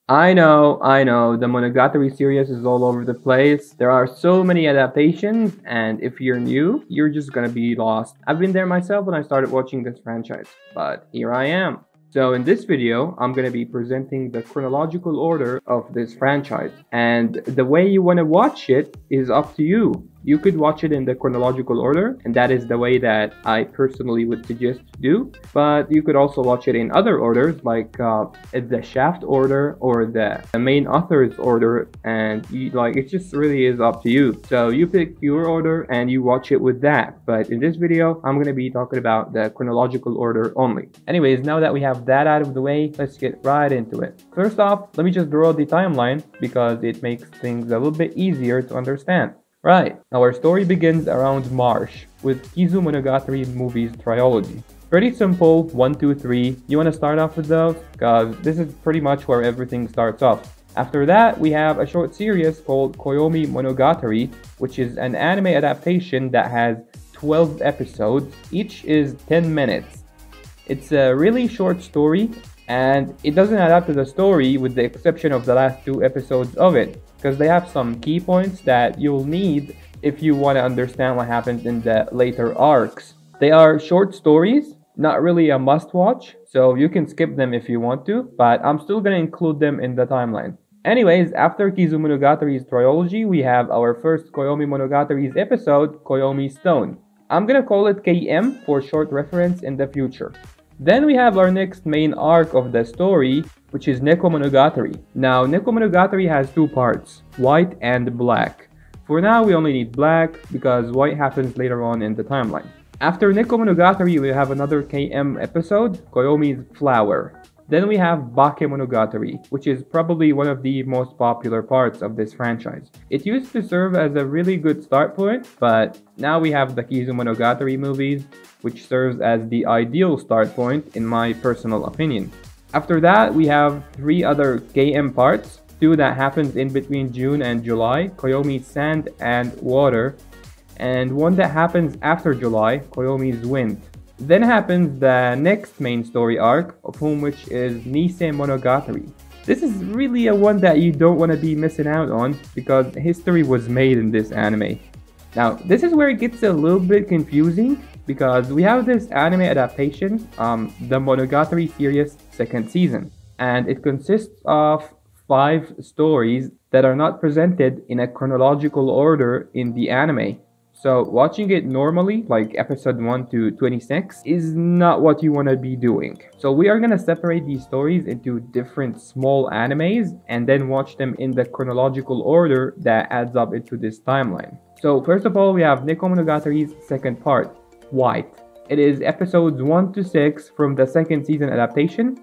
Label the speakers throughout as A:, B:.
A: I know, the Monogatari series is all over the place. There are so many adaptations, and if you're new, you're just gonna be lost. I've been there myself when I started watching this franchise, but here I am. So in this video, I'm gonna be presenting the chronological order of this franchise, and the way you wanna watch it is up to you. You could watch it in the chronological order, and that is the way that I personally would suggest to do. But you could also watch it in other orders, like the Shaft order or the main author's order, and it just really is up to you. So you pick your order and you watch it with that. But in this video, I'm gonna be talking about the chronological order only. Anyways, now that we have that out of the way, let's get right into it. First off, let me just draw the timeline because it makes things a little bit easier to understand. Right, our story begins around March with Kizu Monogatari movies trilogy. Pretty simple, 1, 2, 3. You want to start off with those? Because this is pretty much where everything starts off. After that, we have a short series called Koyomi Monogatari, which is an anime adaptation that has 12 episodes. Each is 10 minutes. It's a really short story, and it doesn't add up to the story with the exception of the last 2 episodes of it, because they have some key points that you'll need if you want to understand what happens in the later arcs. They are short stories, not really a must-watch, so you can skip them if you want to, but I'm still going to include them in the timeline. Anyways, after Kizu Monogatari's trilogy, we have our first Koyomi Monogatari's episode, Koyomi Stone. I'm going to call it KM for short reference in the future. Then we have our next main arc of the story, which is Neko Monogatari. Now, Neko Monogatari has 2 parts, white and black. For now, we only need black because white happens later on in the timeline. After Neko Monogatari, we have another KM episode, Koyomi's Flower. Then we have Bake Monogatari, which is probably one of the most popular parts of this franchise. It used to serve as a really good start point, but now we have the Kizu Monogatari movies, which serves as the ideal start point in my personal opinion. After that, we have 3 other KM parts, 2 that happens in between June and July, Koyomi's Sand and Water, and 1 that happens after July, Koyomi's Wind. Then happens the next main story arc, of whom which is Nisei Monogatari. This is really a one that you don't want to be missing out on because history was made in this anime. Now, this is where it gets a little bit confusing because we have this anime adaptation, the Monogatari series 2nd season, and it consists of 5 stories that are not presented in a chronological order in the anime. So watching it normally, like episode 1 to 26, is not what you want to be doing. So we are going to separate these stories into different small animes and then watch them in the chronological order that adds up into this timeline. So first of all, we have Neko Monogatari's 2nd part, White. It is episodes 1 to 6 from the 2nd season adaptation.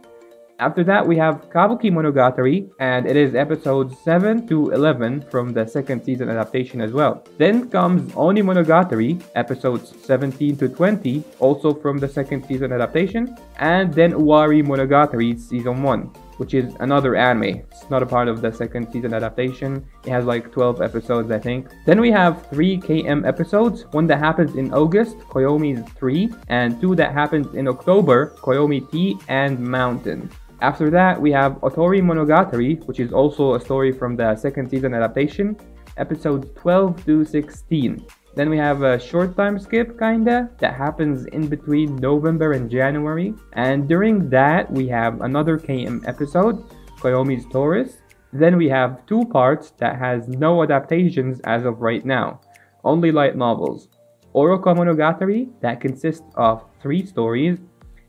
A: After that, we have Kabuki Monogatari, and it is episodes 7 to 11 from the 2nd season adaptation as well. Then comes Oni Monogatari, episodes 17 to 20, also from the 2nd season adaptation. And then Uwari Monogatari season 1, which is another anime. It's not a part of the 2nd season adaptation. It has like 12 episodes, I think. Then we have 3 KM episodes, 1 that happens in August, Koyomi's 3, and 2 that happens in October, Koyomi Tea and Mountain. After that, we have Otori Monogatari, which is also a story from the 2nd season adaptation, episodes 12 to 16. Then we have a short time skip, kinda, that happens in between November and January. And during that, we have another KM episode, Koyomi's Taurus. Then we have 2 parts that has no adaptations as of right now, only light novels. Oroka Monogatari, that consists of 3 stories.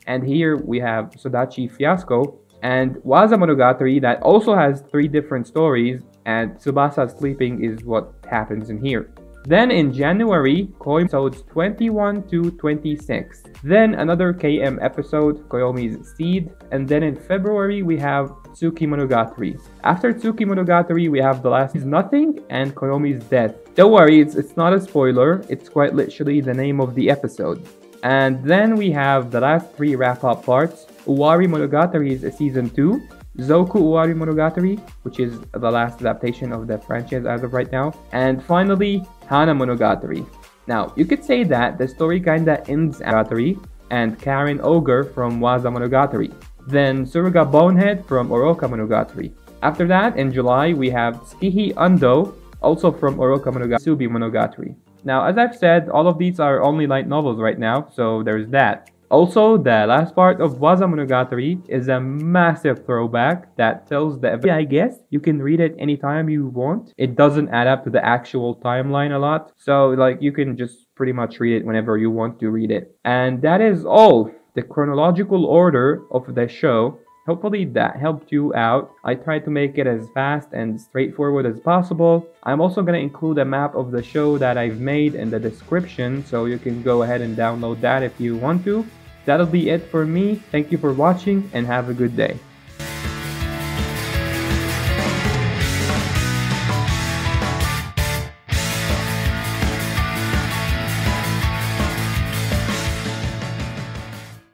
A: And here we have Sodachi Fiasco, and Waza Monogatari that also has 3 different stories, and Tsubasa's sleeping is what happens in here. Then in January, Koyomi episodes 21 to 26. Then another KM episode, Koyomi's Seed, and then in February we have Tsuki Monogatari. After Tsuki Monogatari, we have The Last is Nothing and Koyomi's Death. Don't worry, it's not a spoiler, it's quite literally the name of the episode. And then we have the last 3 wrap-up parts, Uwari Monogatari's Season 2, Zoku Uwari Monogatari, which is the last adaptation of the franchise as of right now, and finally, Hana Monogatari. Now, you could say that the story kinda ends at Monogatari and Karen Ogre from Waza Monogatari, then Suruga Bonehead from Oroka Monogatari, After that, in July, we have Tsukihi Ando, also from Oroka Monogatari, Subi Monogatari. Now, as I've said, all of these are only light novels right now, so there's that. Also, the last part of Waza Monogatari is a massive throwback that tells the event. I guess you can read it anytime you want. It doesn't add up to the actual timeline a lot, so like you can just pretty much read it whenever you want to read it. And that is all the chronological order of the show. Hopefully that helped you out. I tried to make it as fast and straightforward as possible. I'm also going to include a map of the show that I've made in the description, so you can go ahead and download that if you want to. That'll be it for me. Thank you for watching and have a good day.